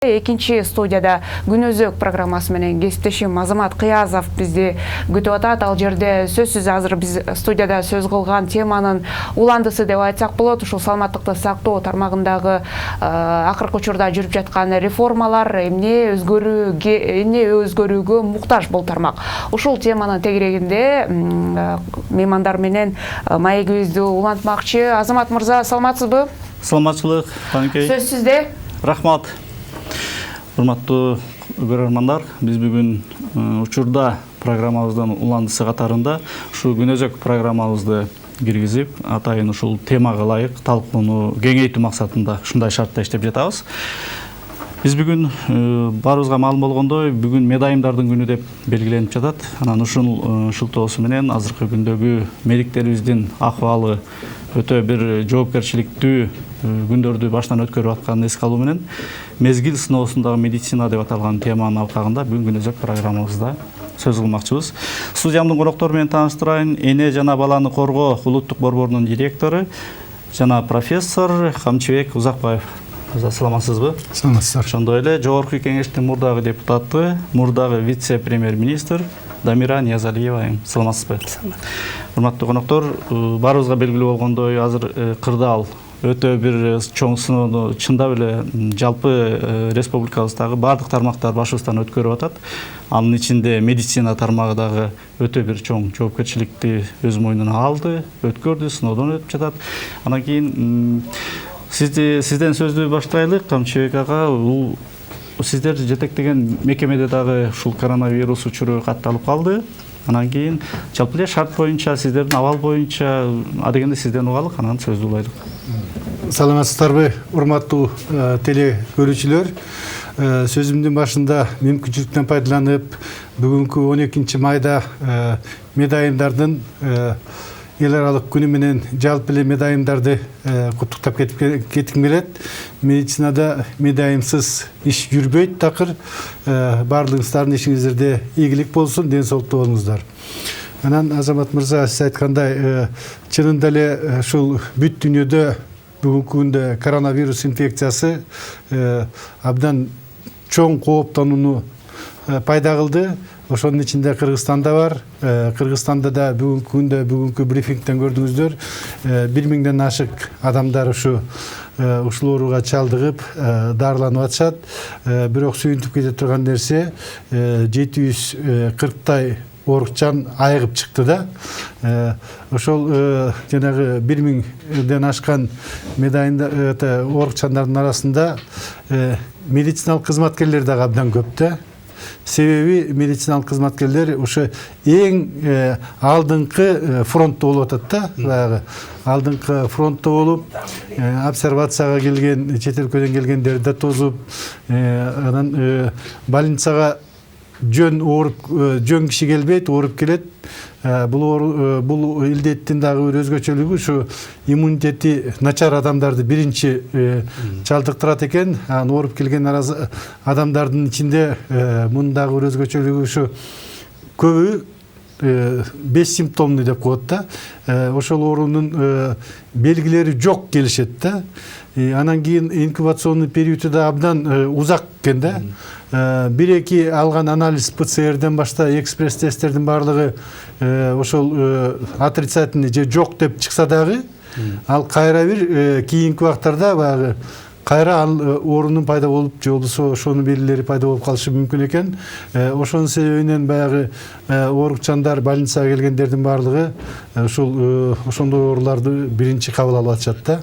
Экинчи студияда Күнөзөк программасы менен кесиптешим Азамат Кыязов бизди күтүп атат. Ал жерде сөзсүз азыр биз студияда сөз кылган теманын уландысы деп айтсак болот. Ушул саламаттыкты сактоо тармагындагы акыркы учурда жүрүп жаткан реформалар эмне өзгөрүүгө муктаж бул тармак. Ушул теманын тегерегинде меймандар менен маегибизди улантмакчы. Азамат мырза, саламатсызбы? Саламатчылык, Таныкей. Сөз сизде. Рахмат. Урматтуу көрөрмандар, биз бүгүн учурда программабыздын уландысы катарында ушу Күнөзөк программабызды киргизип, атайын ушул темага ылайык талкууну кеңейтүү максатында ушундай шартта иштеп жатабыз. Биз бүгүн баарыбызга маалым болгондой, бүгүн медайымдардын күнү деп белгиленип жатат. Анан ушул шылтоосу менен азыркы күндөгү медиктерибиздин акыбалы өтө бир жоопкерчиликтүү күндөрдү баштан өткөрүп атканын эске алуу менен мезгил сыноосундагы медицина деп аталган теманын алкагында бүгүн Күнөзөк программабызда сөз кылмакчыбыз. Студиямдын коноктору менен тааныштырайын. Эне жана баланы коргоо улуттук борборунун директору жана профессор Камчыбек Узакбаев. Саламатсызбы? Саламатсыздар. Ошондой эле жогорку кеңештин мурдагы депутаты, мурдагы вице-премьер-министр Дамира Ниязалиева. Саламатсызбы? Урматтуу коноктор, баарыбызга белгилүү болгондой, азыр кырдаал өтө бир чоң сыноону чындап эле жалпы республикабыздагы баардык тармактар башыбыздан өткөрүп атат. Анын ичинде медицина тармагы дагы өтө бир чоң жоопкерчиликти өз мойнуна алды, өткөрдү, сыноодон өтүп жатат. Анан кийин сизден сөздү баштайлык, Камчыбек ага. Сиздер жетектеген мекемеде дагы ушул коронавирус учуру катталып калды. Анан кийин жалпы эле шарт боюнча, сиздердин абал боюнча адегенде сизден угалык, анан сөздү улайлык. Саламатсыздарбы, урматтуу теле көрүүчүлөр. Сөзүмдүн башында мүмкүнчүлүктөн пайдаланып, бүгүнкү 12 майда медайымдардын эл аралык күнү менен жалпы эле медайымдарды куттуктап кетким келет. Медицинада медайымсыз иш жүрбөйт такыр. Баардыгыңыздардын ишиңиздерде ийгилик болсун, ден соолуктуу болуңуздар. Анан Азамат мырза, сиз айткандай, чынында эле ушул бүт дүйнөдө бүгүнкү күндө коронавирус инфекциясы абдан чоң кооптонууну пайда кылды. Ошонун ичинде Кыргызстанда бар. Кыргызстанда да бүгүнкү күндө бүгүнкү брифингден көрдүңүздөр, 1000ден ашык адамдар ушул ооруга чалдыгып, дарыланып атышат. Бирок сүйүнтүп кете турган нерсе 740 оорукчан айыгып чыкты да. Ошол жанагы 1000ден ашкан медайымдар оорукчандардын арасында медициналык кызматкерлер дагы абдан көп да. Себеби медициналык кызматкерлер ушу эң алдыңкы фронтто болуп атат да. Алдыңкы фронтто болуп, обсервацияга келген, чет өлкөдөн келгендерди да тосуп, анан больницага жөн киши келбейт, ооруп келет. Бул илдеттин дагы бир өзгөчөлүгү ушу иммунитети начар адамдарды биринчи чалдыктырат экен. Ооруп келген адамдардын ичинде мунун дагы бир өзгөчөлүгү ушу көбү бессимптомный деп коет да. Ошол оорунун белгилери жок келишет да. Анан кийин инкубационный периоду да абдан узак экен да. 1-2 алган анализ ПЦРден башта экспресс тесттердин баардыгы ошол отрицательный же жок деп чыкса дагы, ал кайра бир кийинки убактарда баягы кайра оорунун пайда болуп, же болбосо ошонун белгилери пайда болуп калышы мүмкүн экен. Ошонун себебинен баягы оорукчандар, больницага келгендердин баардыгы ошондой ооруларды биринчи кабыл алып атышат да.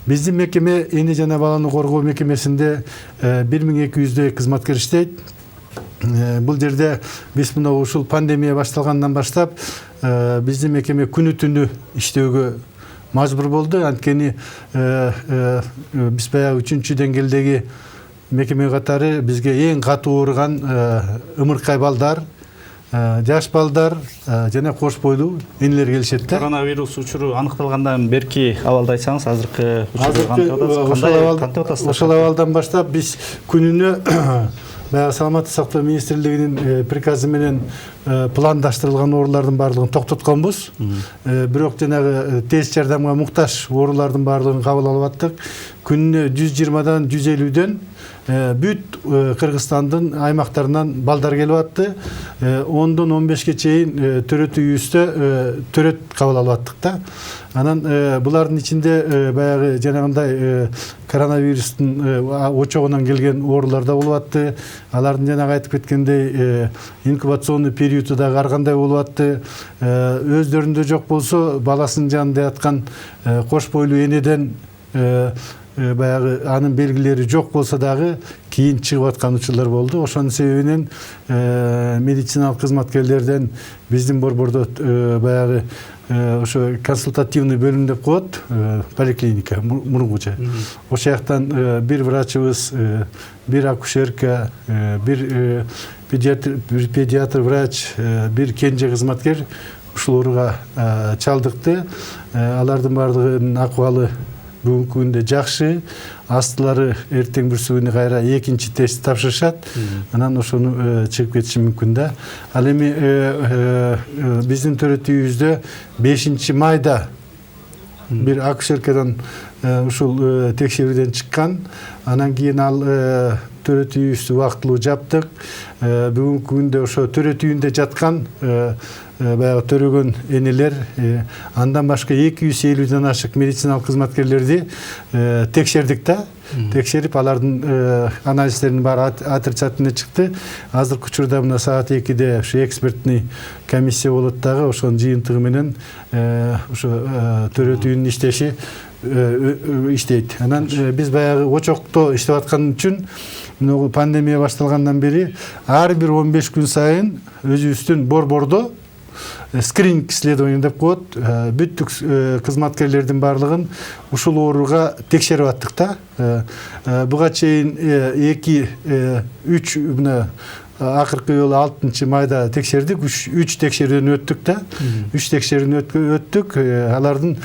Биздин мекеме эне жана баланы коргоо мекемесинде 1200 кызматкер иштейт. Бул жерде биз мына ушул пандемия башталгандан баштап биздин мекеме күнү түнү иштөөгө мажбур болду. Анткени биз баягы 3-чү деңгээлдеги мекеме катары бизге эң катуу ооруган ымыркай балдар, жаш балдар жана кош бойлуу энелер келишет да. Коронавирус учуру аныкталгандан берки абалды айтсаңыз, азыркы ошол абалдан баштап биз күнүнө Саламаттык сактоо министрлигинин приказы менен пландаштырылган оорулардын баардыгын токтотконбуз. Бирок жанагы тез жардамга муктаж оорулардын баардыгын кабыл алып аттык. Күнүнө 120дан 150дөн бүт Кыргызстандын аймактарынан балдар келип атты. 10-дон 15-ке чейин төрөт үйүстө төрөт кабыл алып аттык да. Анан булардын ичинде баягы жанагындай коронавирустун очогунан келген оорулар да болуп атты. Алардын жанагы айтып кеткендей инкубационный периоду да ар кандай болуп атты. Өздөрүндө жок болсо баласынын жанында яткан кош бойлуу энеден баягы анын белгилери жок болсо дагы кийин чыгып аткан учурлар болду. Ошонун себебинен медициналык кызматкерлерден биздин борбордо баягы ошо консультативный бөлүм деп коет, поликлиника мурунча. Ошол жактан бир врачыбыз, бир акушерка, бир педиатр врач, бир кенже кызматкер ушул ооруга чалдыкты. Алардын баардыгынын акыбалы бүгүнкү күндө жакшы. Астылары эртең бүрсү күнү кайра экинчи тест тапшырышат. Анан ошону чыгып кетиши мүмкүн да. Ал эми биздин төрөт үйүбүздө 5 майда бир акушеркадан ушул текшерүүдөн чыккан. Анан кийин ал төрөт үйүбүздү убактылуу жаптык. Бүгүнкү күндө ошо төрөт үйүндө жаткан баягы төрөгөн энелер, андан башка 250ден ашык медициналык кызматкерлерди текшердик да. Текшерип, алардын анализдеринин баары отрицательный чыкты. Азыркы учурда мына саат 2-де ошо экспертный комиссия болот дагы, ошонун жыйынтыгы менен ошо төрөт үйүнүн иштеши иштейт. Анан биз баягы очокто иштеп аткан үчүн пандемия башталгандан бери ар бир 15 күн сайын өзүбүздүн борбордо скрининг исследование деп коет, бүттүк кызматкерлердин баардыгын ушул ооруга текшерип аттык да. Буга чейин 2-3 мына акыркы жолу 6 майда текшердик, 3 текшерүүдөн өттүк да. 3 текшерүүдөн өттүк. Алардын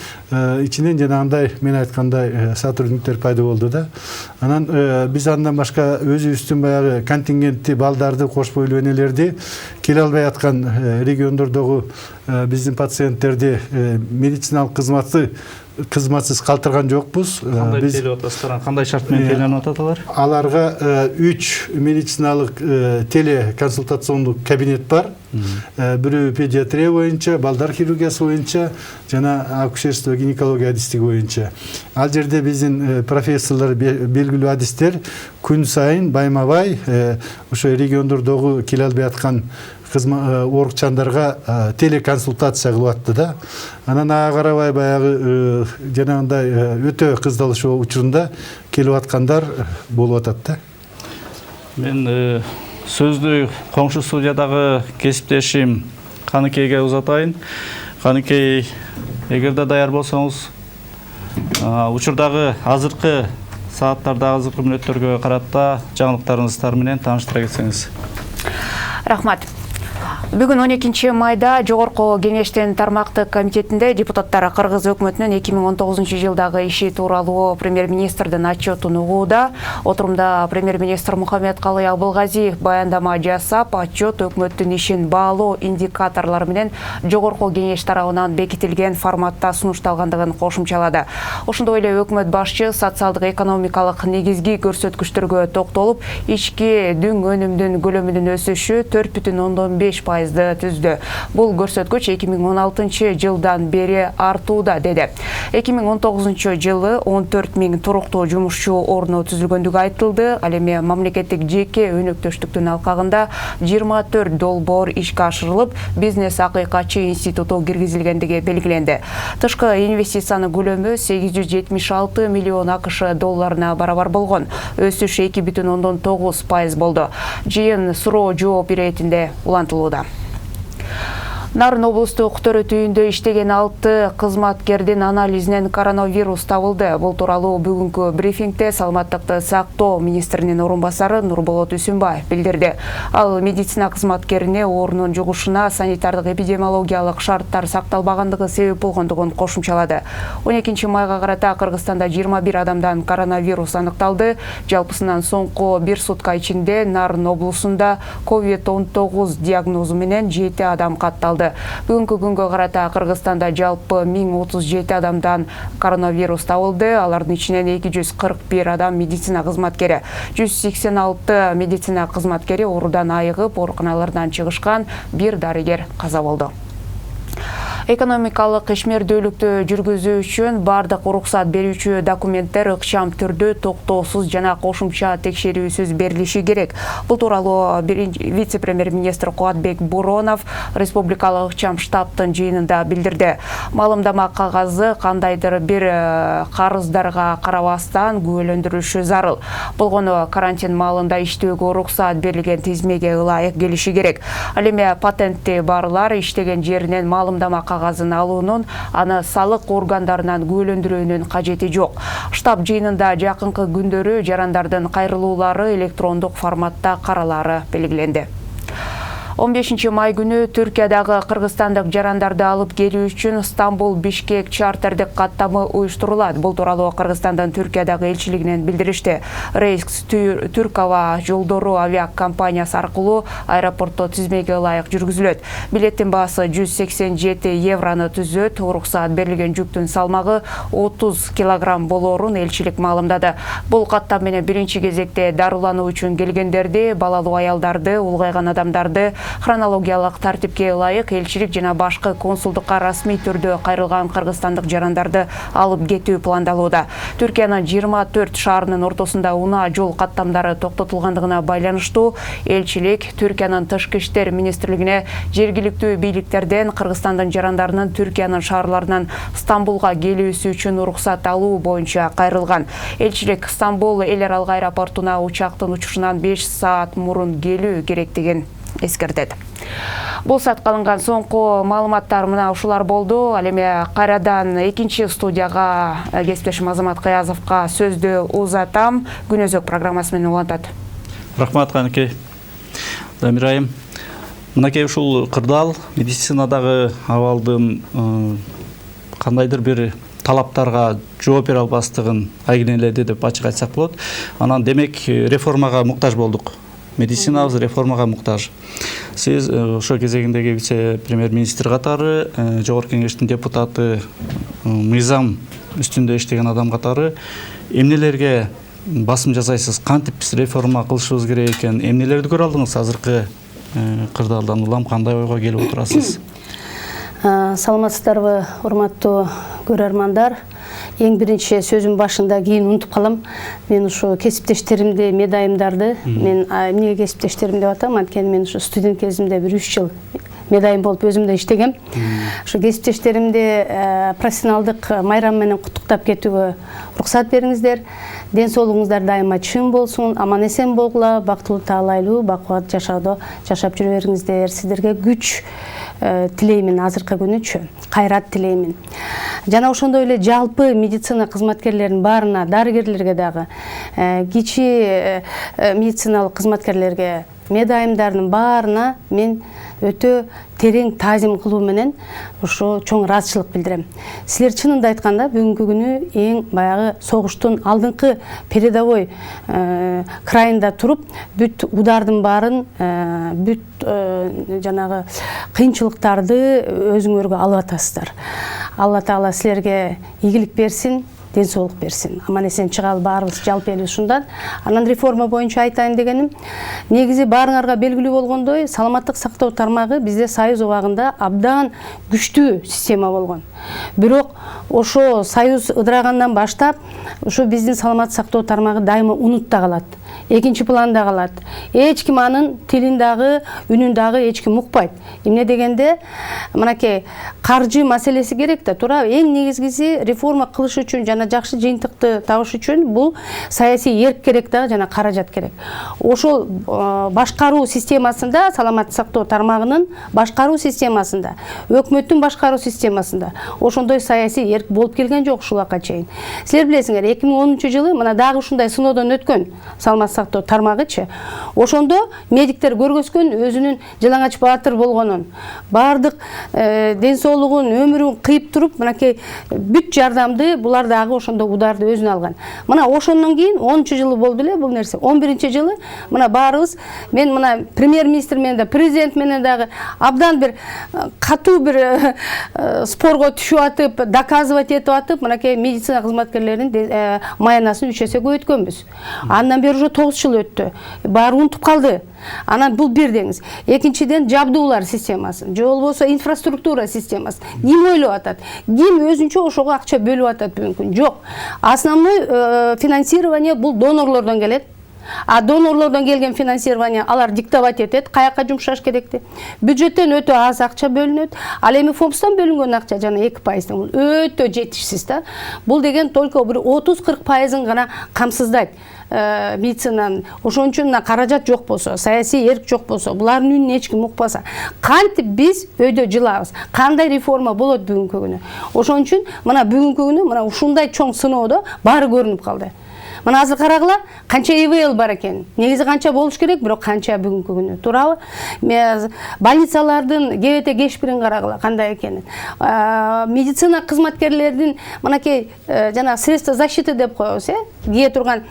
ичинен жанагындай мен айткандай сотрудниктер пайда болду да. Анан биз андан башка өзүбүздүн баягы контингентти балдарды, кош бойлуу энелерди келе албай аткан региондордогу биздин пациенттерди медициналык кызматсыз калтырган жокпуз. Кандай келип атасыздар? Кандай шарт менен келип атат алар? Аларга 3 медициналык телеконсультациондук кабинет бар. Бирөө педиатрия боюнча, балдар хирургиясы боюнча жана акушерство, гинекология адистиги боюнча. Ал жерде биздин профессорлор, белгилүү адистер күн сайын байма-бай ошо региондордогу келе албай аткан оорукчандарга телеконсультация кылып атты да. Анан ага карабай баягы жанагындай өтө кыздалышуу учурунда келип аткандар болуп атат да. Мен сөздү коңшу студиядагы кесиптешим Каныкейге узатайын. Каныкей, эгерде даяр болсоңуз, учурдагы азыркы сааттардагы азыркы мүнөттөргө карата жаңылыктарыңыздар менен тааныштыра кетсеңиз. Рахмат. Бүгүн 12 майда Жогорку Кеңештин тармактык комитетинде депутаттар Кыргыз өкмөтүнүн 2019 жылдагы иши тууралуу премьер-министрдин отчетун угууда. Отурумда премьер-министр Мухаммедкалый Абылгазиев баяндама жасап, отчет өкмөттүн ишин баалоо индикаторлору менен Жогорку Кеңеш тарабынан бекитилген форматта сунушталгандыгын кошумчалады. Ошондой эле өкмөт башчы социалдык экономикалык негизги көрсөткүчтөргө токтолуп, ички дүң өнүмдүн көлөмүнүн өсүшү 4,5% түздү. Бул көрсөткүч 2016 жылдан бери артууда деди. 2019 жылы 14 000 туруктуу жумушчу орну түзүлгөндүгү айтылды. Ал эми мамлекеттик жеке өнөктөштүктүн алкагында 24 долбоор ишке ашырылып, бизнес акыйкатчы институту киргизилгендиги белгиленди. Тышкы инвестициянын көлөмү 876 миллион АКШ долларына барабар болгон. Өсүш 2,9% болду. Жыйын суроо жооп иретинде улантылууда. Нарын облустук төрөт үйүндө иштеген 6 кызматкердин анализинен коронавирус табылды. Бул тууралуу бүгүнкү брифингде саламаттыкты сактоо министринин орун басары Нурболот Үсүнбаев билдирди. Ал медицина кызматкерине оорунун жугушуна санитардык эпидемиологиялык шарттар сакталбагандыгы себеп болгондугун кошумчалады. 12 майга карата Кыргызстанда 21 адамдан коронавирус аныкталды. Жалпысынан соңку 1 сутка ичинде Нарын облусунда COVID-19 диагнозу менен 7 адам катталды. алды. Бүгүнкү күнгө карата Кыргызстанда жалпы 1037 адамдан коронавирус табылды. Алардын ичинен 241 адам медицина кызматкери, 186 медицина кызматкери оорудан айыгып, ооруканалардан чыгышкан, бир дарыгер каза болду. Экономикалык ишмердүүлүктү жүргүзүү үчүн бардык уруксат берүүчү документтер ыкчам түрдө токтоосуз жана кошумча текшерүүсүз берилиши керек. Бул тууралуу вице-премьер-министр Кубатбек Боронов республикалык ыкчам штабтын жыйынында билдирди. Маалымдама кагазы кандайдыр бир карыздарга карабастан күбөлөндүрүшү зарыл. Болгону карантин маалында иштөөгө уруксат берилген тизмеге ылайык келиши керек. Ал эми патентти барлар иштеген жеринен маалымдама кагазын алуунун, аны салык органдарынан күбөлөндүрүүнүн кажети жок. Штаб жыйынында жакынкы күндөрү жарандардын кайрылуулары электрондук форматта каралары белгиленди. 15 май күнү Түркиядагы кыргызстандык жарандарды алып келүү үчүн Стамбул-Бишкек чартердик каттамы уюштурулат. Бул тууралуу Кыргызстандын Түркиядагы элчилигинен билдиришти. Рейс Түрк-Ава жолдору авиакомпаниясы аркылуу аэропортто тизмеге ылайык жүргүзүлөт. Билеттин баасы 187 евроны түзөт. Уруксаат берилген жүктүн салмагы 30 килограмм болоорун элчилик маалымдады. Бул каттам менен биринчи кезекте дарылануу үчүн келгендерди, балалуу аялдарды, улгайган адамдарды хронологиялык тартипке ылайык элчилик жана башкы консулдукка расмий түрдө кайрылган кыргызстандык жарандарды алып кетүү пландалууда. Түркиянын 24 шаарынын ортосунда унаа жол каттамдары токтотулгандыгына байланыштуу элчилик Түркиянын тышкы иштер министрлигине жергиликтүү бийликтерден Кыргызстандын жарандарынын Түркиянын шаарларынан Стамбулга келүүсү үчүн уруксат алуу боюнча кайрылган. Элчилик Стамбул эл аралык аэропортуна учактын учушунан 5 саат мурун келүү керектигин эскертет. Бул саатка алынган соңку маалыматтар мына ушулар болду. Ал эми кайрадан экинчи студияга кесиптешим Азамат Кыязовго сөздү узатам. Күн өзөк программасы менен улантат. Рахмат Каныкей. Дамирайым. Мынакей ушул кырдаал медицинадагы абалдын кандайдыр бир талаптарга жооп бере албастыгын айгинеледи деп ачык айтсак болот. Анан демек реформага муктаж болдук. Медицинабыз реформага муктаж. Сиз ошо кезегиндеги вице-премьер-министр катары, Жогорку Кеңештин депутаты, мыйзам үстүндө иштеген адам катары эмнелерге басым жасайсыз? Кантип биз реформа кылышыбыз керек экен? Эмнелерди көрө алдыңыз азыркы кырдаалдан улам кандай ойго келип отурасыз? Саламатсыздарбы, урматтуу көрөрмандар. Эң биринчи сөзүм башында кийин унутуп калам. Мен ушу кесиптештеримди, медайымдарды, мен эмнеге кесиптештерим деп атам, анткени мен ушу студент кезимде 1-3 жыл медайым болуп өзүм да иштегем. Ушу кесиптештеримди профессионалдык майрам менен куттуктап кетүүгө уруксат бериңиздер. Ден соолугуңуздар дайыма чың болсун, аман эсен болгула, бактылуу таалайлуу, бакубат жашоодо жашап жүрө бериңиздер. Сиздерге күч тилеймин азыркы күнүчү, кайрат тилеймин. Жана ошондой эле жалпы медицина кызматкерлеринин баарына, дарыгерлерге дагы, кичи медициналык кызматкерлерге, медайымдардын баарына мен өтө терең таазим кылуу менен ошо чоң ыраазычылык билдирем. Силер чынында айтканда бүгүнкү күнү эң баягы согуштун алдыңкы передовой крайында туруп, бүт удардын баарын, бүт жанагы кыйынчылыктарды өзүңөргө алып атасыздар. Алла Таала силерге ийгилик берсин, ден соолук берсин. Аман эсен чыгалы баарыбыз жалпы эле ушундан. Анан реформа боюнча айтайын дегеним, негизи баарыңарга белгилүү болгондой, саламаттык сактоо тармагы бизде Союз убагында абдан күчтүү система болгон. Бирок ошо Союз ыдырагандан баштап, ошо биздин саламаттык сактоо тармагы дайыма унутта калат. Экинчи планда калат. Эч ким анын тилин дагы, үнүн дагы эч ким укпайт. Эмне дегенде, мынакей каржы маселеси керек да, туура эң негизгиси реформа кылыш үчүн жана жакшы жыйынтыкты табыш үчүн бул саясий эрк керек дагы жана каражат керек. Ошол башкаруу системасында, саламаттык сактоо тармагынын башкаруу системасында, өкмөттүн башкаруу системасында ошондой саясий эрк болуп келген жок ушулакка чейин. Силер билесиңер, 2010 жылы мына дагы ушундай сыноодон өткөн саламаттык саламат сактоо тармагычы. Ошондо медиктер көргөзгөн өзүнүн Жалаңач Баатыр болгонун, баардык ден соолугун, өмүрүн кыйып туруп, мынакей бүт жардамды булар дагы ошондо ударды өзүнө алган. Мына ошондон кийин 10-жылы болду эле бул нерсе. 11-жылы мына баарыбыз, мен мына премьер-министр менен да, президент менен дагы абдан бир катуу бир спорго түшүп атып, доказывать этип атып, мынакей медицина кызматкерлеринин маянасын 3 эсе көбөйткөнбүз. Андан бери уже 9 жыл өттү. Баары унутуп калды. Анан бул бир деңиз. Экинчиден жабдуулар системасы, же болбосо инфраструктура системасы. Ким ойлоп атат? Ким өзүнчө ошого акча бөлүп атат бүгүнкү күн? Жок. Основной финансирование бул донорлордон келет. А донорлордон келген финансирование алар диктовать этет, каяка жумшаш керекти. Бюджеттен өтө аз акча бөлүнөт. Ал эми фондтан бөлүнгөн акча жана 2%. Бул өтө жетишсиз да. Бул деген только бир 30-40%-ын гана камсыздайт. Медицинанын. Ошон үчүн каражат жок болсо, саясий эрк жок болсо, булардын үнүн эч ким укпаса, кантип биз өйдө жылабыз? Кандай реформа болот бүгүнкү күнү? Ошон үчүн мына бүгүнкү күнү мына ушундай чоң сыноодо баары көрүнүп калды. Мына азыр карагыла, канча ИВЛ бар экен. Негизи канча болуш керек, бирок канча бүгүнкү күнү. Туурабы? Больницалардын кебете кешпирин карагыла, кандай экенин. Медицина кызматкерлердин мынакей жана средства защиты деп коебуз, кие турган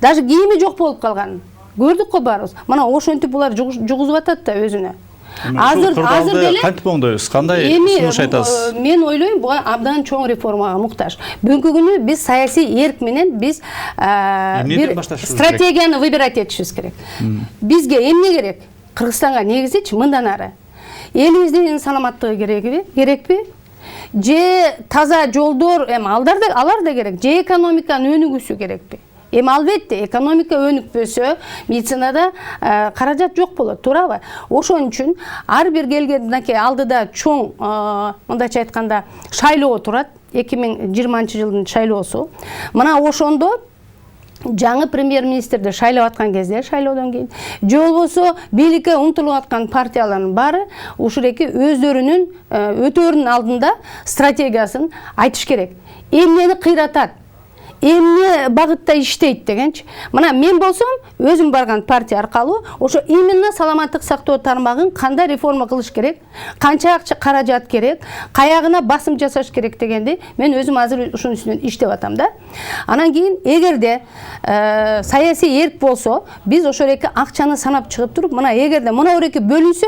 даже кийими жок болуп калган. Көрдүк го баарыбыз. Мына ошентип булар жугузуп атат да өзүнө. Азыр деле кантип оңдойбуз? Кандай сунуш айтасыз? Мен ойлойм, буга абдан чоң реформага муктаж. Бүгүнкү күнү биз саясий эрк менен биз бир стратегияны выбирать этишибиз керек. Бизге эмне керек? Кыргызстанга негизичи мындан ары. Элибиздин саламаттыгы керекпи? Же таза жолдор, алар да керек. Же экономиканын өнүгүүсү керекпи? Албетте, экономика өнүкпөсө, медицинада каражат жок болот, туурабы? Ошон үчүн ар бир келген алдыда чоң, мындайча айтканда, шайлоо турат, 2020-жылдын шайлоосу. Мына ошондо жаңы премьер-министрди шайлап аткан кезде, шайлоодон кийин, же болбосо бийликке умтулуп аткан партиялардын баары ушуреки өздөрүнүн өтөөрүнүн алдында стратегиясын айтыш керек. Эмнени кыйратат? Эмне багытта иштейт дегенчи. Мына мен болсом, өзүм барган партия аркылуу ошо именно саламаттык сактоо тармагын кандай реформа кылыш керек, канча акча каражат керек, каягына басым жасаш керек дегенди мен өзүм азыр ушунун үстүнөн иштеп атам да. Анан кийин эгерде саясий эрк болсо, биз ошол эки акчаны санап чыгып туруп, мына эгерде мына эки бөлүнсө,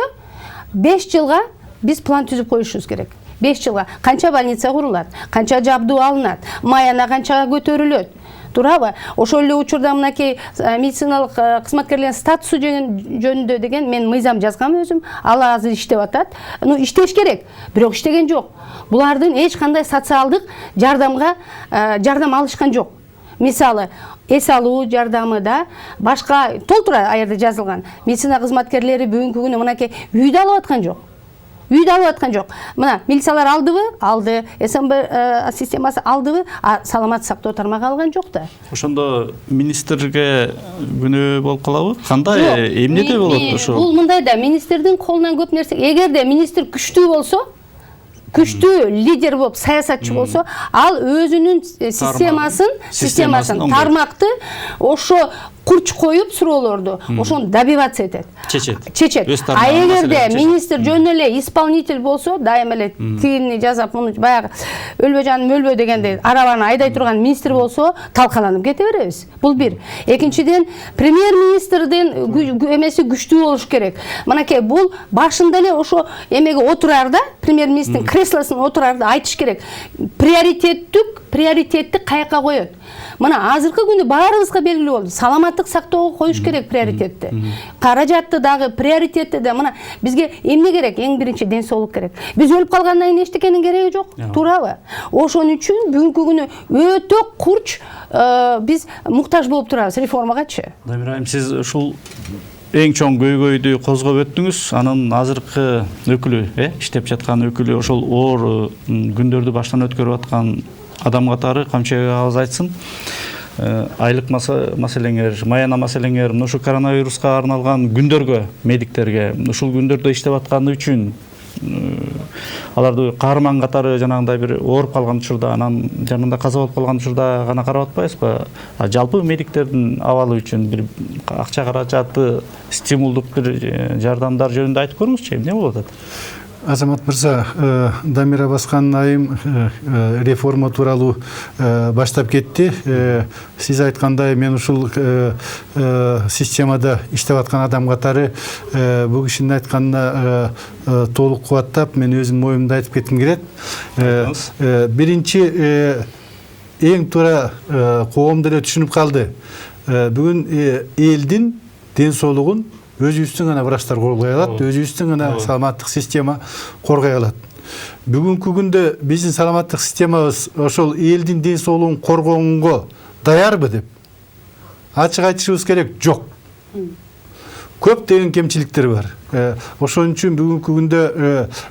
5 жылга биз план түзүп коюшубуз керек. 5 жылга канча больница курулат, канча жабдуу алынат, маяна канча көтөрүлөт. Туурабы? Ошол эле учурда мынакей медициналык кызматкерлердин статусу жөнүндө деген мен мыйзам жазгам өзүм. Ал азыр иштеп атат. Иштеш керек, бирок иштеген жок. Булардын эч кандай социалдык жардам алышкан жок. Мисалы, эс алуу жардамы да башка толтура аерде жазылган. Медицина кызматкерлери бүгүнкү күнү мынакей үйдө алып аткан жок. Мына милициялар алдыбы? Алды. СМБ системасы алдыбы? Саламат сактоо тармагы алган жок да. Ошондо министрге күнөө болуп калабы? Кандай эмнеде болот ошо? Бул мындай да, министрдин колунан көп нерсе. Эгерде министр күчтүү болсо, күчтүү лидер болуп саясатчы болсо, ал өзүнүн системасын тармакты ошо курч коюп суроолорду ошону добиваться этет. Чечет. А эгерде министр жөн эле исполнитель болсо, дайыма эле тигини жазап, муну баягы өлбө жаным өлбө дегенде арабаны айдай турган министр болсо, талкаланып кете беребиз. Бул бир. Экинчиден, премьер-министрдин эмеси күчтүү болуш керек. Мынакей бул башында эле ошо эмеге отурарда, премьер-министрдин креслосуна отурарда айтыш керек. Приоритетти каяка коет. Мына азыркы күнү баарыбызга белгилүү болду. Саламаттык сактоого коюш керек приоритетти. Каражатты дагы, приоритетти да. Мына бизге эмне керек? Эң биринчи ден соолук керек. Биз өлүп калгандан кийин эчтекенин кереги жок. Туурабы? Ошон үчүн бүгүнкү күнү өтө курч биз муктаж болуп турабыз реформагачы. Дамир айым, сиз ушул эң чоң көйгөйдү козгоп өттүңүз. Анын азыркы өкүлү, иштеп жаткан өкүлү ошол оор күндөрдү баштан өткөрүп аткан адам катары камчыга агыз айтсын. Айлык маселеңер, маяна маселеңер, ушу коронавируска арналган күндөргө, медиктерге, ушул күндөрдө иштеп атканы үчүн аларды каарман катары жанагындай бир ооруп калган учурда, анан жанында каза болуп калган учурда гана карап атпайбызбы? Жалпы медиктердин абалы үчүн бир акча каражаты, стимулдук бир жардамдар жөнүндө айтып көрүңүзчү, эмне болуп атат? Азамат мырза, Дамира Баскан айым реформа тууралуу баштап кетти. Сиз айткандай, мен ушул системада иштеп аткан адам катары бул кишинин айтканына толук кубаттап, мен өзүмдүн оюмду айтып кетким келет. Биринчи эң туура коом деле түшүнүп калды. Бүгүн элдин ден соолугун өзүбүздүн гана врачтар коргой алат, өзүбүздүн гана саламаттык система коргой алат. Бүгүнкү күндө биздин саламаттык системабыз ошол элдин ден соолугун коргоого даярбы деп ачык айтышыбыз керек. Жок. Көптөгөн кемчиликтер бар. Ошон үчүн бүгүнкү күндө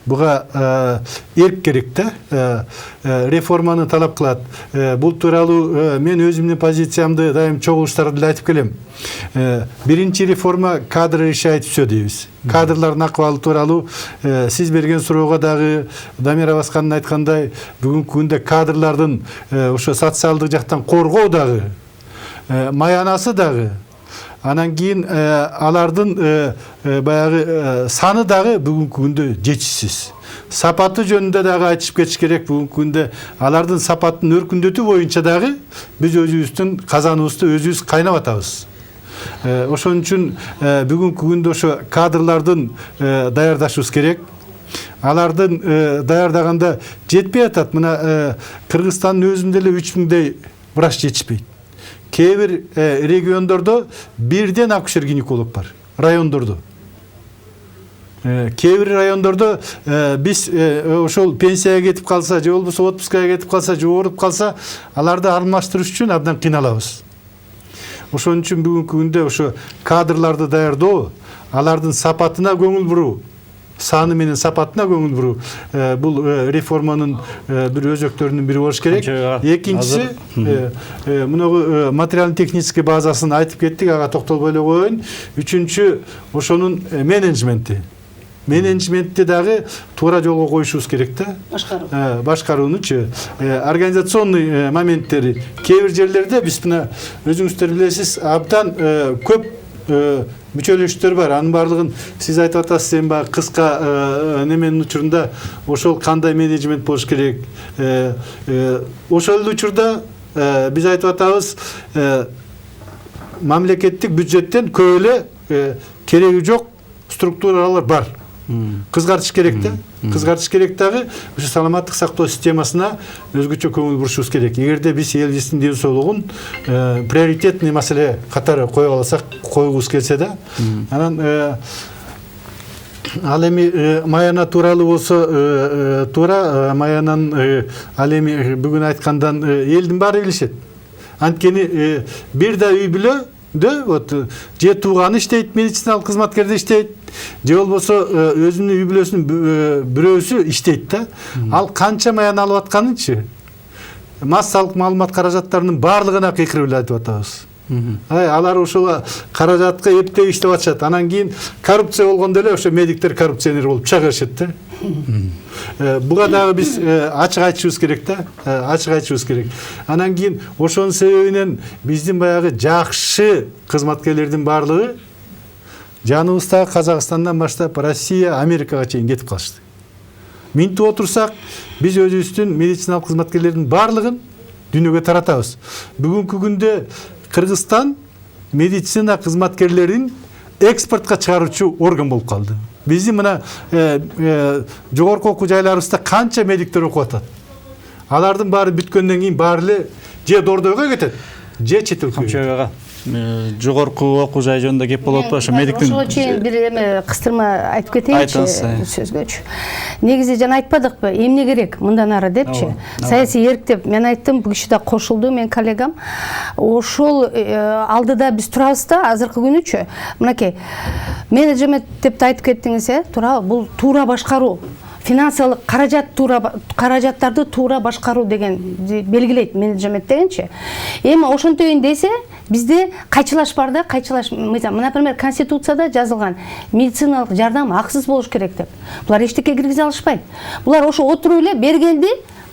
буга эрк керек да. Реформаны талап кылат. Бул тууралуу мен өзүмдүн позициямды дайым чогулуштарда деле айтып келем. Биринчи реформа кадр решает все дейбиз. Кадрлардын акыбалы тууралуу сиз берген суроого дагы Дамира Баскандын айткандай, бүгүнкү күндө кадрлардын ошо социалдык жактан коргоо дагы, маянасы дагы, анан кийин алардын баягы саны дагы бүгүнкү күндө жетишсиз. Сапаты жөнүндө дагы айтышып кетиш керек. Бүгүнкү күндө алардын сапатын өркүндөтүү боюнча дагы биз өзүбүздүн казаныбызды өзүбүз кайнап атабыз. Ошон үчүн бүгүнкү күндө ошо кадрлардын даярдашыбыз керек. Алардын даярдаганда жетпей атат. Мына Кыргызстандын өзүндө эле 3000дей врач жетишпейт. Кээ бир региондордо бирден акушер-гинеколог бар, райондордо. Кээ бир райондордо биз ошол пенсияга кетип калса, же болбосо отпускага кетип калса, же ооруп калса, аларды алмаштырыш үчүн абдан кыйналабыз. Ошон үчүн бүгүнкү күндө ошо кадрларды даярдоо, алардын сапатына көңүл буруу, саны менен сапатына көңүл буруу, бул реформанын бир өзөктөрүнүн бири болуш керек. Экинчиси, мунагу материально-технический базасын айтып кеттик, ага токтолбой эле коеюн. Үчүнчү, ошонун менеджменти. Менеджментти дагы туура жолго коюшубуз керек да. Башкаруунучу, организационный моменттери. Кээ бир жерлерде биз мына өзүңүздөр билесиз, абдан көп мүчөлөштөр бар. Анын баардыгын сиз айтып атасыз, эми баягы кыска неменин учурунда ошол кандай менеджмент болуш керек. Ошол учурда биз айтып атабыз, мамлекеттик бюджеттен көп эле кереги жок структуралар бар. Кызгартыш керек да. Кызгартыш керек дагы ошо саламаттык сактоо системасына өзгөчө көңүл бурушубуз керек. Эгерде биз элибиздин ден соолугун приоритетный маселе катары кое алсак, койгубуз келсе да. Анан ал эми маяна тууралуу болсо, туура маянан ал эми бүгүн айткандан элдин баары билишет. Анткени бир да үй бүлө вот же тууганы иштейт, медициналык кызматкерде иштейт, же болбосо өзүнүн үй бүлөсүнүн бирөөсү иштейт да. Ал канча маян алып атканынчы массалык маалымат каражаттарынын баардыгына кыйкырып эле айтып атабыз. Алар ошол каражатка эптеп иштеп атышат. Анан кийин коррупция болгондо эле ошо медиктер коррупционер болуп чыга беришет да. Буга дагы биз ачык айтышыбыз керек да. Ачык айтышыбыз керек. Анан кийин ошонун себебинен биздин баягы жакшы кызматкерлердин баардыгы жаныбыздагы Казакстандан баштап Россия, Америкага чейин кетип калышты. Минтип отурсак, биз өзүбүздүн медициналык кызматкерлердин баардыгын дүйнөгө таратабыз. Бүгүнкү күндө Кыргызстан медицина кызматкерлерин экспортко чыгаруучу орган болуп калды. Биздин мына жогорку окуу жайларыбызда канча медиктер окуп атат. Алардын баары бүткөндөн кийин баары эле же Дордойго кетет, же чет өлкөгө. Жогорку окуу жай жөнүндө кеп болот ошо медиктин. Ошого чейин бир эме кыстырма айтып кетейинчи сөзгөчү. Негизи жана айтпадыкпы, эмне керек мындан ары депчи. Саясий эрк деп мен айттым, бул киши да кошулду, мен коллегам. Ошол алдыда биз турабыз да, азыркы күнүчү. Мынакей менеджмент деп айтып кеттиңиз, туура, бул туура башкаруу. финансылык каражаттарды туура башкаруу деген белгилейт менеджмент дегенчи. Эми ошентейин десе, бизде кайчылаш бар да, кайчылаш, например, Конституцияда жазылган медициналык жардам акысыз болуш керек деп. Булар эчтеке киргизе алышпайт. Булар ошо отуруп эле бергенди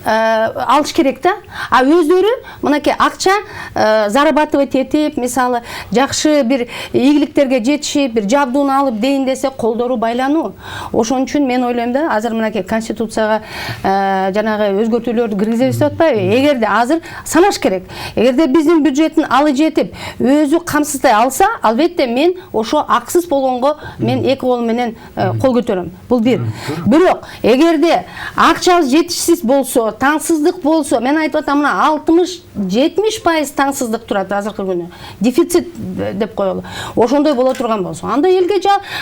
алыш керек да. А өздөрү мынакей акча зарабатывать этип, мисалы, жакшы бир ийгиликтерге жетишип, бир жабдууну алып дейин десе, колдору байлануу. Ошон үчүн мен ойлойм да, азыр мынакей Конституцияга жанагы өзгөртүүлөрдү киргизебиз деп атпайбы? Эгерде азыр санаш керек. Эгерде биздин бюджеттин алы жетип, өзү камсыздай алса, албетте мен ошо акысыз болгонго мен эки колум менен кол көтөрөм. Бул бир. Бирок, эгерде акчабыз жетишсиз болсо, таңсыздык болсо, мен айтып атам, мына 60-70% таңсыздык турат азыркы күнү. Дефицит деп коелу. Ошондой боло турган болсо, анда элге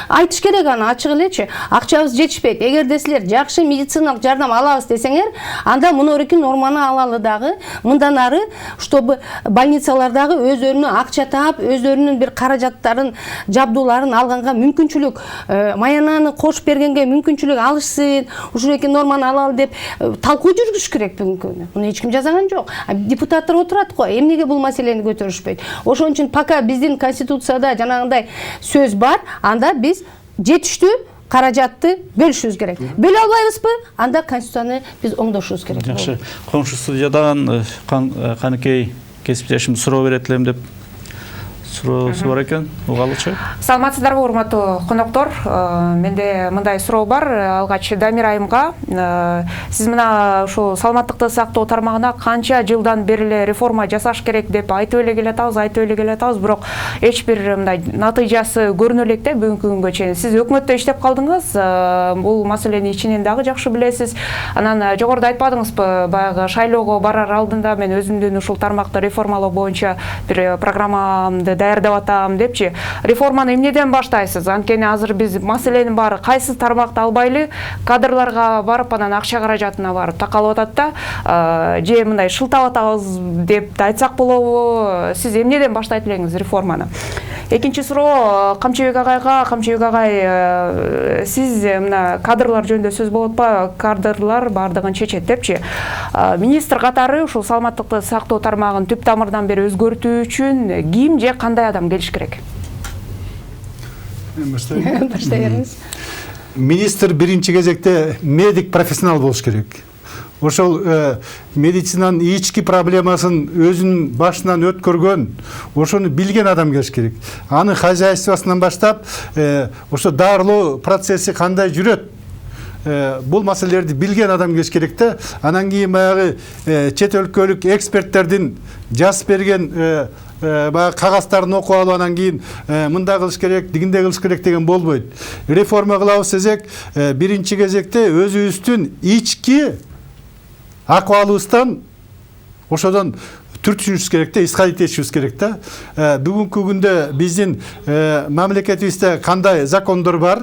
айтыш керек, аны ачык элечи. Акчабыз жетишпейт. Эгерде силер жакшы медициналык жардам алабыз десеңер, анда мынорики норманы алалы дагы, мындан ары, чтобы больницалардагы өздөрүнө акча таап, өздөрүнүн бир каражаттарын, жабдууларын алганга мүмкүнчүлүк, маянаны кош бергенге мүмкүнчүлүк алышсын, ушуреки норманы алалы деп талкуу жүргүзүш керек бүгүнкү күнү. Муну эч ким жазган жок. Депутаттар отурат го, эмнеге бул маселени көтөрүшпөйт? Ошон үчүн пока биздин Конституцияда жанагындай сөз бар, анда біз жетиштүү каражатты бөлүшүбүз керек. Бөлө албайбызбы? Анда Конституцияны биз оңдошубуз керек. Жакшы. Коңшу студиядан каныкей кесиптешим суроо берет элем деп суроосу бар экен, угалычы. Саламатсыздарбы, урматтуу коноктор. Менде мындай суроо бар. Алгач Дамир айымга, сиз мына ушу саламаттыкты сактоо тармагына канча жылдан бери эле реформа жасаш керек деп айтып эле келатабыз, бирок эч бир мындай натыйжасы көрүнө элек да бүгүнкү күнгө чейин. Сиз өкмөттө иштеп калдыңыз, бул маселени ичинен дагы жакшы билесиз. Анан жогоруда айтпадыңызбы, баягы шайлоого барар алдында мен өзүмдүн ушул тармакты реформалоо боюнча бир программамды даярдап атам депчи. Реформаны эмнеден баштайсыз? Анткени азыр биз маселенин баары кайсы тармакты албайлы, кадрларга барып, анан акча каражатына барып такалып атат да, же мындай шылтап атабыз деп айтсак болобу? Сиз эмнеден баштайт элеңиз реформаны? Экинчи суроо Камчыбек агайга. Камчыбек агай, сиз мына кадрлар жөнүндө сөз болуп атпайбы? Кадрлар бардыгын чечет депчи. Министр катары ушул саламаттыкты сактоо тармагын түп тамырдан бери өзгөртүү үчүн ким же кандай адам келиш керек? Баштайбыз. Министр биринчи кезекте медик профессионал болуш керек. Ошол медицинанын ички проблемасын өзүнүн башынан өткөргөн, ошону билген адам келиш керек. Анын хозяйствосунан баштап, ошо дарылоо процесси кандай жүрөт, бул маселелерди билген адам келиш керек да. Анан кийин баягы чет өлкөлүк эксперттердин жазып берген баягы кагаздарын окуп алып, анан кийин мындай кылыш керек, дигиндей кылыш керек деген болбойт. Реформа кылабыз десек, биринчи кезекте өзүбүздүн ички акыбалыбыздан ошодон түртүшүбүз керек да, исходить этишибиз керек да. Бүгүнкү күндө биздин мамлекетибизде кандай закондор бар,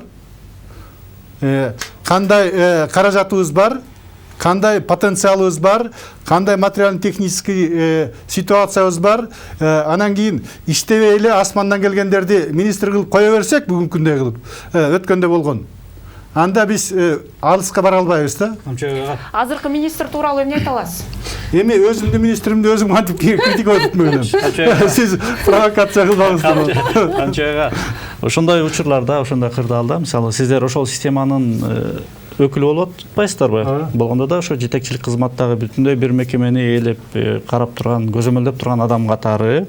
кандай каражатыбыз бар, кандай потенциалыбыз бар, кандай материально-технический ситуациябыз бар, анан кийин иштебей эле асмандан келгендерди министр кылып кое берсек, бүгүнкү күндөй кылып, өткөндө болгон. Анда биз алыска бара албайбыз да. Азыркы министр тууралуу эмне айта аласыз? Эми өзүмдүн министримди өзүм кантип критикалап атпаймын. Сиз провокация кылбаңыз. Камчыга. Ошондой учурларда, ошондой кырдаалда, мисалы, сиздер ошол системанын өкүлү болуп атпайсыздарбы? Болгондо да ошо жетекчилик кызматтагы бүтүндөй бир мекемени ээлеп карап турган, көзөмөлдөп турган адам катары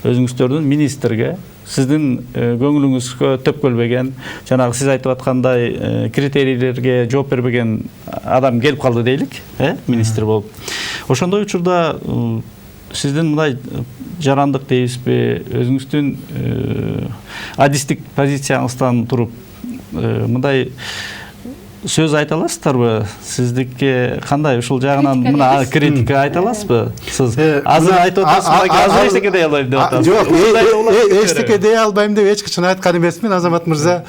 өзүңүздөрдүн министрге сиздин көңүлүңүзгө төпкөлбөгөн, жанагы сиз айтып аткандай критерийлерге жооп бербеген адам келип калды дейлик, министр болуп. Ошондой учурда сиздин мындай жарандык дейбизби, өзүңүздүн адистик позицияңыздан туруп мындай сөз айта аласыздарбы? Сиздикке кандай ушул жагынан мына критика айта аласызбы? Сиз азыр айтып атасызбы, азыр эчтеке дей албайм деп атасыз. Жок, эчтеке дей албайм деп эч качан айткан эмесмин, Азамат мырза.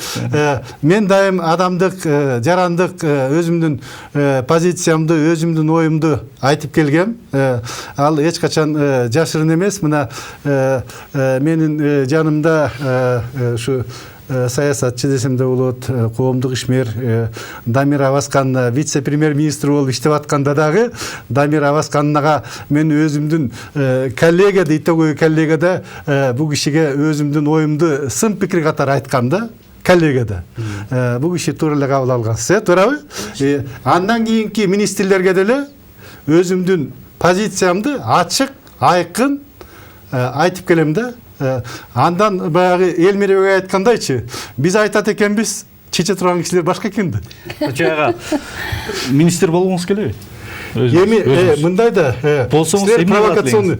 Мен дайым адамдык, жарандык өзүмдүн позициямды, өзүмдүн оюмду айтып келгем. Ал эч качан жашырын эмес. Мына менин жанымда ушу саясатчы десем де болот, коомдук ишмер Дамир Абаскан вице-премьер-министр болуп иштеп атканда дагы Дамир Абасканга мен өзүмдүн коллега дейт, коллегада бул кишиге өзүмдүн оюмду сын пикир катары айткам да. Коллегада. Бул киши туура эле кабыл алган. Туурабы? Андан кийинки министрлерге деле өзүмдүн позициямды ачык, айкын айтып келем да. Андан баягы эл меребеге айткандайчы, биз айтат экенбиз, чече турган кишилер башка экен да. Чаяга министр болгоңуз келеби? Эми мындай да болсоңуз эмне провокационный.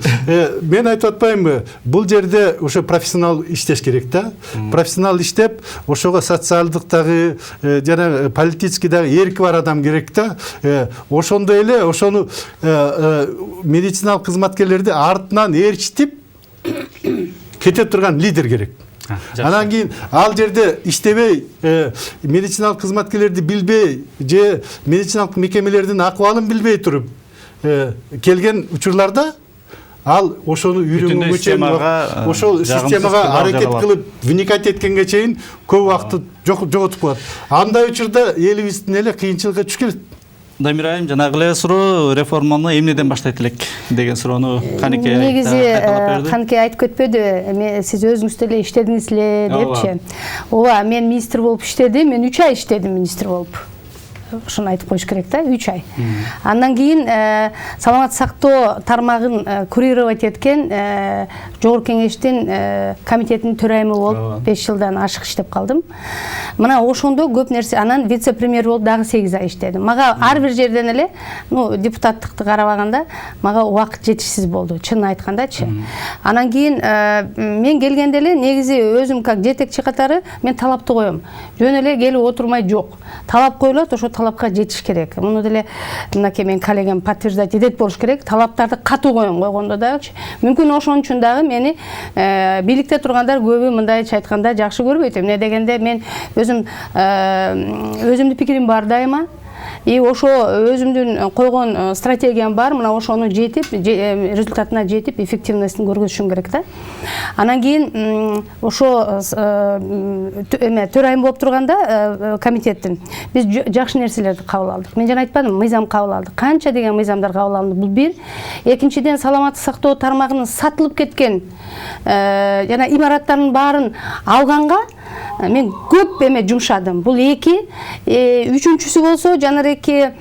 Мен айтып атпаймынбы, бул жерде ошо профессионал иштеш керек да. Профессионал иштеп, ошого социалдыктагы жана политический дагы эрки бар адам керек да. Ошондой эле ошону медициналык кызматкерлерди артынан ээрчитип кете турган лидер керек. Анан кийин ал жерде иштебей, медициналык кызматкерлерди билбей, же медициналык мекемелердин акыбалын билбей туруп келген учурларда ал ошону үйрөнгөнгө чейин, ошол системага аракет кылып вникать эткенге чейин көп убакытты жоготуп коет. Андай учурда элибиздин эле кыйынчылыкка түшүп келет. Дамир айым, жанагы эле суроо реформаны эмнеден баштайт элек деген суроону Канеке негизи Канеке айтып кетпеди, сиз өзүңүз деле иштедиңиз эле депчи. Ооба, мен министр болуп иштедим, мен 3 ай иштедим министр болуп. Ошону айтып коюш керек да, 3 ай. Андан кийин саламат сактоо тармагын курировать эткен Жогорку Кеңештин комитетинин төрайымы болуп 5 жылдан ашык иштеп калдым. Мына ошондо көп нерсе, анан вице-премьер болуп дагы 8 ай иштедим. Мага ар бир жерден эле, депутаттыкты карабаганда, мага убакыт жетишсиз болду, чын айткандачы. Анан кийин мен келгенде эле негизи өзүм как жетекчи катары мен талапты коем. Жөн эле келип отурмай жок. Талап коюлат, ошо талапка жетиш керек. Муну деле мынакей мен коллегам подтверждать этет болуш керек. Талаптарды катуу коем, койгондо дагы мүмкүн ошон үчүн дагы мени бийликте тургандар көбү мындайча айтканда жакшы көрбөйт. Эмне дегенде мен өзүмдүн пикирим бар дайыма. И ошо өзүмдүн койгон стратегиям бар, мына ошону жетип, результатына жетип, эффективностун көрсөтүшүм керек да. Анан кийин ошо төрайым болуп турганда комитеттин биз жакшы нерселерди кабыл алдык. Мен жана айтпадым, мыйзам кабыл алдык. Канча деген мыйзамдар кабыл алынды. Бул бир. Экинчиден, саламаттык сактоо тармагынын сатылып кеткен жана имараттардын баарын алганга мен көп жумшадым. Бул эки. Үчүнчүсү болсо жанареки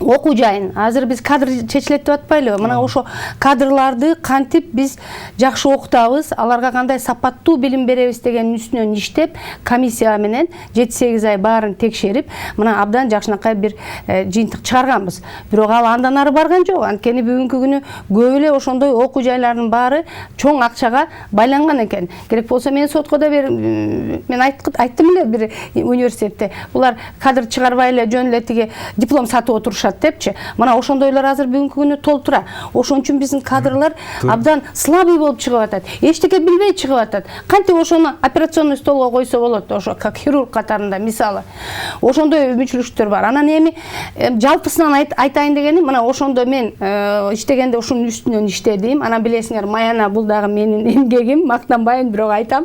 окуу жайын. Азыр биз кадр чечилет деп атпайлыбы? Мына ошо кадрларды кантип биз жакшы окутабыз, аларга кандай сапаттуу билим беребиз деген үстүнөн иштеп, комиссия менен 7-8 ай баарын текшерип, мына абдан жакшынакай бир жыйынтык чыгарганбыз. Бирок ал андан ары барган жок. Анткени бүгүнкү күнү көп эле ошондой окуу жайлардын баары чоң акчага байланган экен. Керек болсо мен сотко да мен айттым эле бир университетте. Булар кадр чыгарбай эле жөн эле тиги диплом сатып отурушат депчи. Мына ошондойлор азыр бүгүнкү күнү толтура. Ошон үчүн биздин кадрлар абдан слабый болуп чыгып атат. Эчтеке билбей чыгып атат. Кантип ошону операционный столго койсо болот, ошо как хирург катарында мисалы. Ошондой мүмкүнчүлүктөр бар. Анан эми жалпысынан айтайын дегеним, мына ошондо мен иштегенде ошонун үстүнөн иштедим. Анан билесиңер, Маяна бул дагы менин эмгегим, мактанбайм, бирок айтам.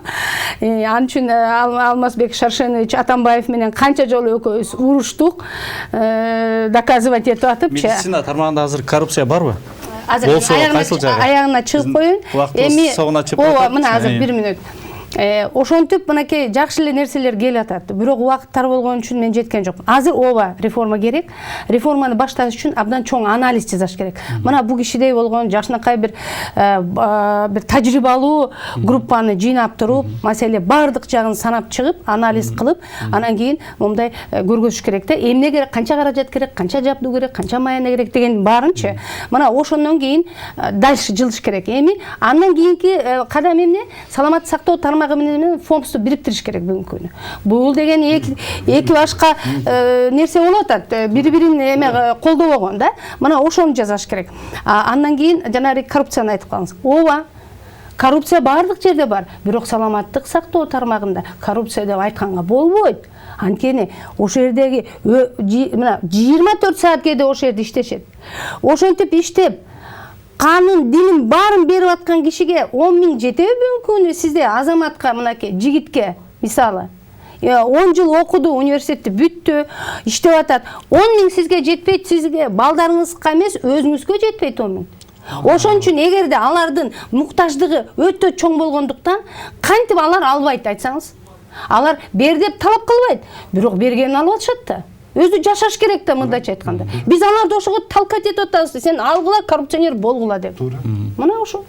Ал үчүн Алмазбек Шаршенович Атамбаев менен канча жолу экөөбүз уруштук, доказывать этип атыпчы. Медицина тармагында азыр коррупция барбы? Азыр аягына чыгып коюн. Эми ооба, мына азыр 1 мүнөт. Ошентип мынакей жакшы эле нерселер келип атат. Бирок убакыт тар болгон үчүн мен жеткен жокмун. Азыр ооба реформа керек. Реформаны башташ үчүн абдан чоң анализ жасаш керек. Мына бул кишидей болгон жакшынакай бир тажрыйбалуу группаны жыйнап туруп, маселе бардык жагын санап чыгып, анализ кылып, анан кийин мындай көргөзүш керек да. Эмне керек, канча каражат керек, канча жабдуу керек, канча Маяна керек деген баарынчы. Мына ошондон кийин дальше жылыш керек. Эми андан кийинки кадам эмне? Саламаттык сактоо тармагы менен фондду бириктириш керек бүгүнкү күнү. Бул деген эки башка нерсе болуп атат. Бири-бирин колдобогон да. Мына ошону жасаш керек. Андан кийин жанагы коррупцияны айтып калдыңыз. Ооба. Коррупция бардык жерде бар. Бирок саламаттык сактоо тармагында коррупция деп айтканга болбойт. Анткени ошол жердеги мына 24 саат кээде ошол жерде иштешет. Ошентип иштеп канун дилин баарын берип аткан кишиге 10 миң жетеби бүгүнкү күнү сизде азаматка мынакей жигитке мисалы 10 жыл окуду, университетти бүттү, иштеп атат. 10 миң сизге жетпейт, сизге балдарыңызга эмес, өзүңүзгө жетпейт 10 миң. Ошон үчүн эгерде алардын муктаждыгы өтө чоң болгондуктан кантип алар албайт айтсаңыз? Алар бер деп талап кылбайт, бирок бергенин алып атышат да. Өзү жашаш керек да, мындайча айтканда. Биз аларды ошого талкат этип атабыз. Сен алгыла, коррупционер болгула деп. Мына ошо.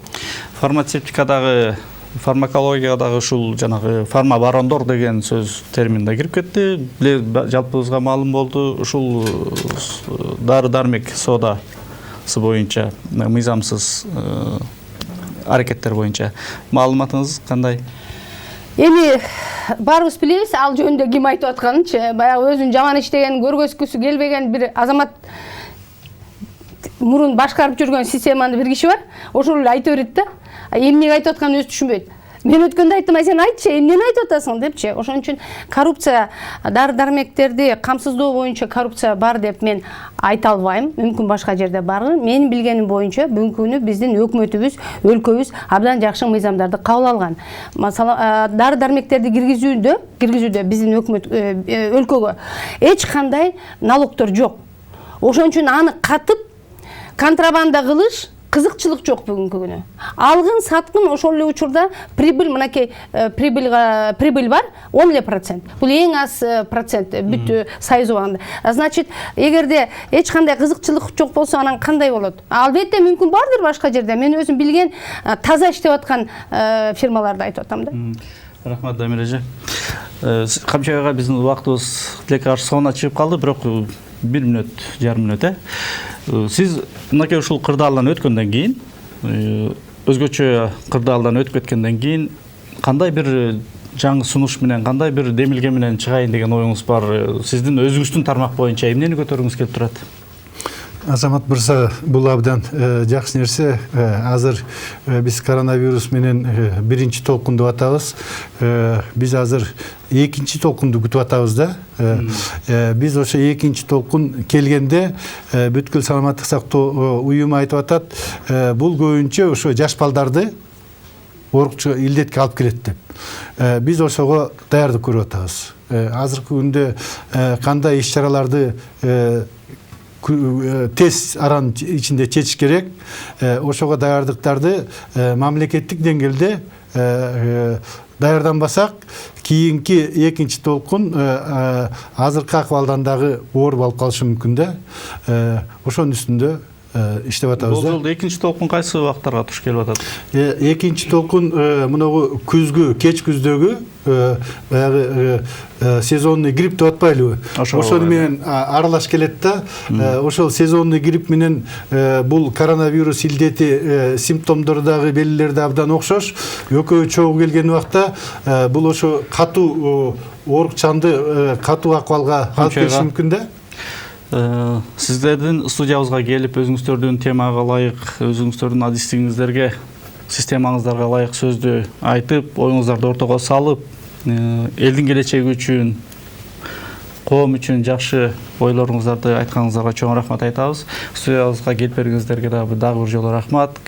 Фармацевтикадагы, фармакологиядагы ушул жанагы фармабарондор деген сөз терминде кирип кетти. Жалпыбызга маалым болду, ушул дары-дармек соодасы боюнча мыйзамсыз аракеттер боюнча маалыматыңыз кандай? Эми баарыбыз билебиз, ал жөнүндө ким айтып атканынчы, баягы өзүнүн жаман иштегенин көргөзгүсү келбеген бир азамат мурун башкарып жүргөн системаны бир киши бар. Ошол эле айта берет да. Эмнеге айтып атканын өзү түшүнбөйт. Мен өткөндө айттым, сен айтчы, эмнени айтып атасың депчи. Ошон үчүн коррупция, дары-дармектерди камсыздоо боюнча коррупция бар деп мен айта албайм. Мүмкүн башка жерде барбы. Менин билгеним боюнча бүгүнкү күнү биздин өкмөтүбүз, өлкөбүз абдан жакшы мыйзамдарды кабыл алган. Масалан, дары-дармектерди киргизүүдө биздин өкмөт өлкөгө эч кандай налогдор жок. Ошон үчүн аны катып контрабанда кылыш кызыкчылык жок бүгүнкү күнү. Алгын саткын ошол эле учурда прибыль, мынакей прибыль бар 10%. Бул эң аз процент бүт союз болгондо. Значит, эгерде эч кандай кызыкчылык жок болсо, анан кандай болот? Албетте мүмкүн бардыр башка жерде. Мен өзүм билген таза иштеп аткан фирмаларды айтып атам да. Рахмат, Дамир эже. Камчайга биздин убактыбыз тилекке каршы соңуна чыгып калды, бирок 1 мүнөт, жарым мүнөт. Сиз мынакей ушул кырдаалдан өткөндөн кийин, өзгөчө кырдаалдан өтүп кеткенден кийин кандай бир жаңы сунуш менен, кандай бир демилге менен чыгайын деген оюңуз бар? Сиздин өзүңүздүн тармак боюнча эмнени көтөргүңүз келип турат? Азамат мырза, бул абдан жакшы нерсе. Азыр биз коронавирус менен биринчи толкунду атабыз. Биз азыр экинчи толкунду күтүп атабыз да. Биз ошо экинчи толкун келгенде бүткүл саламаттык сактоо уюму айтып атат, бул көбүнчө ошо жаш балдарды оорукчу илдетке алып келет деп. Биз ошого даярдык көрүп атабыз. Азыркы күндө кандай иш-чараларды тез аранын ичинде чечиш керек. Ошого даярдыктарды мамлекеттик деңгээлде даярданбасак, кийинки экинчи толкун азыркы акыбалдан дагы оор болуп калышы мүмкүн да. Ошонун үстүндө иштеп атабыз да. Бул экинчи толкун кайсы убактарга туш келип атат? Экинчи толкун мынагу күзгү, кеч күздөгү баягы сезонный грипп деп атпайлыбы? Ошону менен аралаш келет да. Ошол сезонный грипп менен бул коронавирус илдети симптомдору дагы белгилери да абдан окшош. Экөө чогуу келген убакта бул ошо катуу оорукчанды катуу акыбалга алып келиши мүмкүн да. Сиздердин студиябызга келип, өзүңүздөрдүн темага ылайык, өзүңүздөрдүн адистигиңиздерге, системаңыздарга ылайык сөздү айтып, оюңуздарды ортого салып, элдин келечеги үчүн, коом үчүн жакшы ойлоруңуздарды айтканыңыздарга чоң рахмат айтабыз. Студиябызга келип бергениңиздерге дагы бир жолу рахмат.